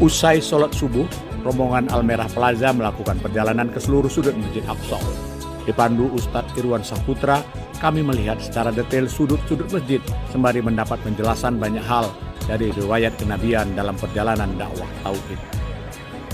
Usai sholat subuh, rombongan Al-Merah Plaza melakukan perjalanan ke seluruh sudut Masjid Aqsa. Dipandu Ustadz Irwan Saputra, kami melihat secara detail sudut-sudut masjid sembari mendapat penjelasan banyak hal dari riwayat kenabian dalam perjalanan dakwah tauhid.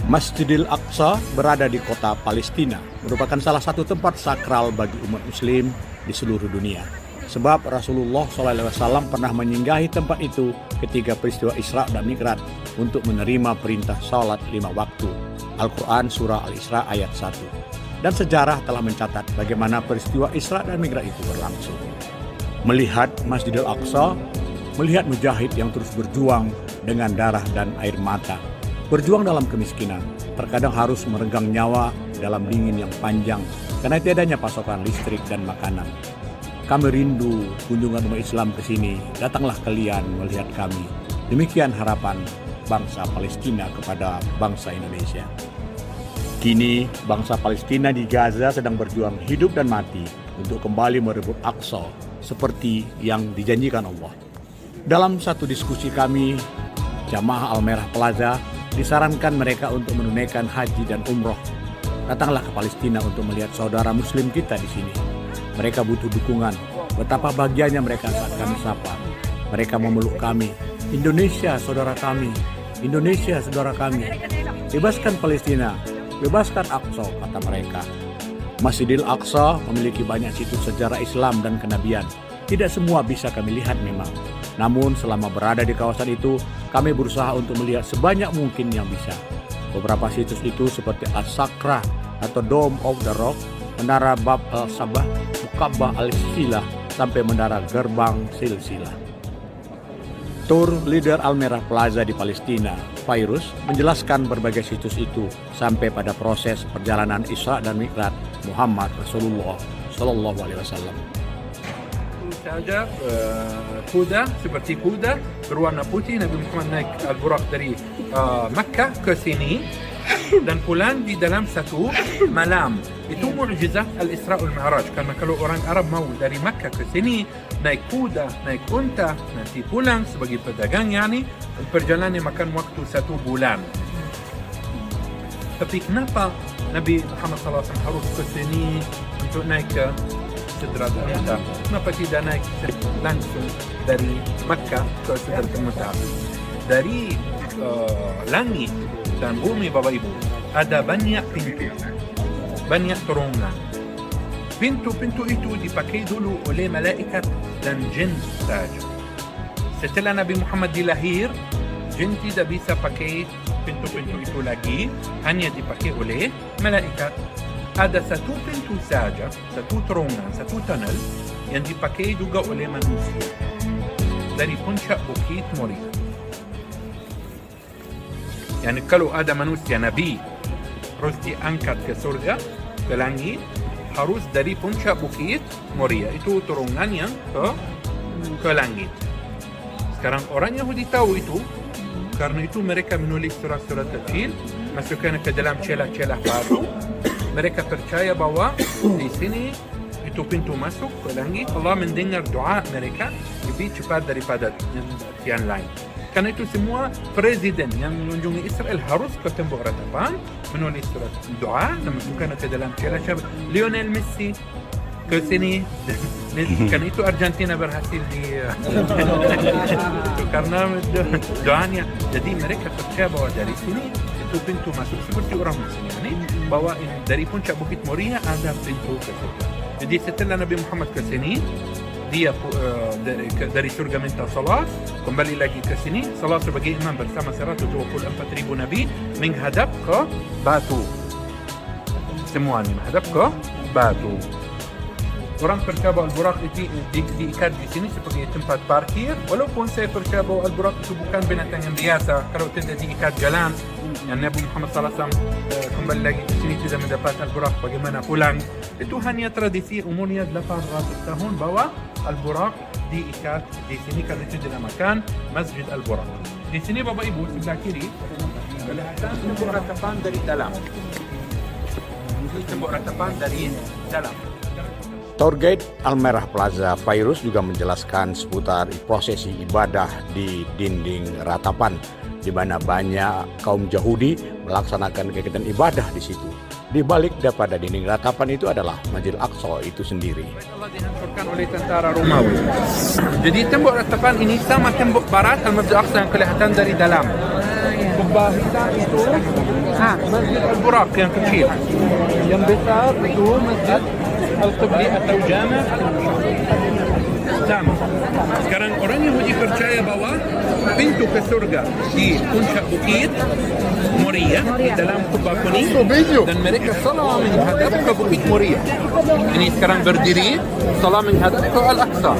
Masjidil Aqsa berada di kota Palestina, merupakan salah satu tempat sakral bagi umat muslim di seluruh dunia. Sebab Rasulullah SAW pernah menyinggahi tempat itu ketika peristiwa Isra dan Mi'raj untuk menerima perintah salat 5 waktu. Al-Quran Surah Al-Isra ayat 1. Dan sejarah telah mencatat bagaimana peristiwa Isra dan Mi'raj itu berlangsung. Melihat Masjidil Aqsa, melihat mujahid yang terus berjuang dengan darah dan air mata. Berjuang dalam kemiskinan, terkadang harus meregang nyawa dalam dingin yang panjang karena tiadanya pasokan listrik dan makanan. Kami rindu kunjungan umat Islam ke sini, datanglah kalian melihat kami. Demikian harapan bangsa Palestina kepada bangsa Indonesia. Kini, bangsa Palestina di Gaza sedang berjuang hidup dan mati untuk kembali merebut Aqsa seperti yang dijanjikan Allah. Dalam satu diskusi kami, jamaah Al-Merah Plaza disarankan mereka untuk menunaikan haji dan umroh. Datanglah ke Palestina untuk melihat saudara muslim kita di sini. Mereka butuh dukungan. Betapa bahagianya mereka saat kami sapa. Mereka memeluk kami. Indonesia, saudara kami. Indonesia, saudara kami. Bebaskan Palestina. Bebaskan Aqsa, kata mereka. Masjidil Aqsa memiliki banyak situs sejarah Islam dan kenabian. Tidak semua bisa kami lihat memang. Namun selama berada di kawasan itu, kami berusaha untuk melihat sebanyak mungkin yang bisa. Beberapa situs itu seperti As-Sakra atau Dome of the Rock, Menara Bab al-Sabah, Mukabbah al-Silah, sampai Menara Gerbang Silsilah. Tour leader Al-Merah Plaza di Palestina, Fairuz, menjelaskan berbagai situs itu sampai pada proses perjalanan Isra dan Mi'raj Muhammad Rasulullah Sallallahu Alaihi Wasallam. Saja kuda seperti kuda berwarna putih, Nabi Muhammad naik Al-Buraq dari Makkah ke sini dan pulang di dalam satu malam. Itu mukjizat Al-Isra wal Mi'raj. Karena kalau orang Arab mau dari Makkah ke sini naik kuda, naik unta, nanti pulang sebagai pedagang, yani perjalanan makan waktu 1 bulan. Tapi kenapa Nabi Muhammad SAW harus ke sini untuk naik ke Sidratul Muntaha? Kenapa tidak naik langsung dari Makkah ke Sidratul Muntaha? Dari langit dan bumi, Bapak Ibu, ada banyak pintu, banyak terowongan. Pintu-pintu itu dipakai dulu oleh malaikat dan jin saja. Setelah Nabi Muhammad dilahir, jin tidak bisa pakai pintu-pintu itu lagi, hanya dipakai oleh malaikat. Ada satu pintu saja, satu terowongan, satu tunnel yang dipakai juga oleh manusia dari puncak Bukit Moria. Yani kalau ada manusia Nabi harus diangkat ke surga, ke langit, harus dari puncak Bukit Moria. Itu terowongan yang ke langit. Sekarang orang Yahudi tahu itu, karena itu mereka menulis surat-surat kecil, masukkan ke dalam celah-celah batu. Mereka percaya bahwa di sini itu pintu masuk ke langit. Allah mendengar doa mereka lebih cepat daripada yang lain. Karena itu semua presiden yang mengunjungi Israel harus ke tembok ratapan, menulis surat doa dan masukkan ke dalam celah. Lionel Messi ke sini, karena itu Argentina berhasil di itu karena doanya. Jadi mereka percaya bahwa dari sini itu pintu masuk, seperti orang Muslim ini, bahwa dari puncak Bukit Moria ada pintu ke surga. Jadi setelah Nabi Muhammad ke sini, dia dari surga minta salat, kembali lagi ke sini, salat sebagai imam bersama 124,000 Nabi menghadap ke batu. Semuanya menghadap ke batu. Orang percaya bahwa Al-Buraq itu diikat di sini sebagai tempat parkir, walaupun saya percaya bahwa Al-Buraq itu bukan binatang yang biasa. Kalau tidak diikat jalan, yang Nabi Muhammad SAW kembali lagi ke sini tidak mendapat Al-Buraq, bagaimana pulang? Itu hanya tradisi umurnya 800 tahun bahwa Al-Buraq diikat di sini karena itu dinamakan Masjid Al-Buraq. Di sini Bapak Ibu sebelah kiri kelihatan tembok ratapan dari dalam. Itu tembok ratapan dari dalam. Tour guide Al-Merah Plaza Fairuz juga menjelaskan seputar prosesi ibadah di dinding ratapan. di mana banyak kaum Yahudi melaksanakan kegiatan ibadah di situ. Di balik daripada dinding ratapan itu adalah Masjid Al-Aqsa itu sendiri. Allah dihancurkan oleh tentara Romawi. Jadi tembok ratapan ini sama tembok barat Al-Masjid Al-Aqsa yang kelihatan dari dalam. Kubah hitam itu Masjid Al-Buraq yang kecil. Yang besar itu Masjid Al-Qibli atau Jama' sama. Sekarang orang Yahudi percaya bahwa pintu ke surga di puncak bukit Moria di dalam kubah kuning dan mereka salat menghadap ke bukit Moria. Ini sekarang berdiri salat menghadap ke Al-Aqsa.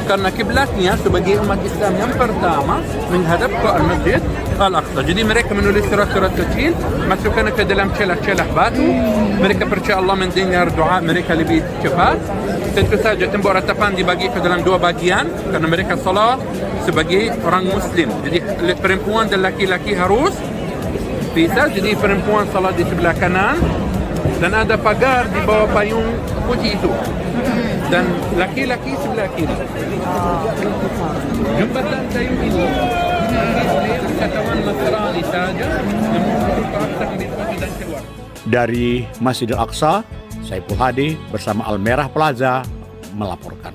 Karena kiblatnya sebagai umat Islam yang pertama menghadap ke Al-Masjid Al-Aqsa. Jadi mereka menulis surat-surat kecil, masukkan ke dalam celah-celah batu. Mereka percaya Allah mendengar doa mereka lebih cepat. Tentu saja tembok ratapan dibagi ke dalam dua bagian karena mereka salat sebagai orang Muslim. Jadi perempuan dan laki-laki harus pisah. Jadi perempuan salat di sebelah kanan dan ada pagar di bawah payung putih itu. Dan laki-laki sebelah kiri. Jembatan kayu ini oleh wisatawan Nasrani saja yang mengakseskan pintu dan keluar. Dari Masjid Al-Aqsa, Saiful Hadi bersama Al Merah Plaza melaporkan.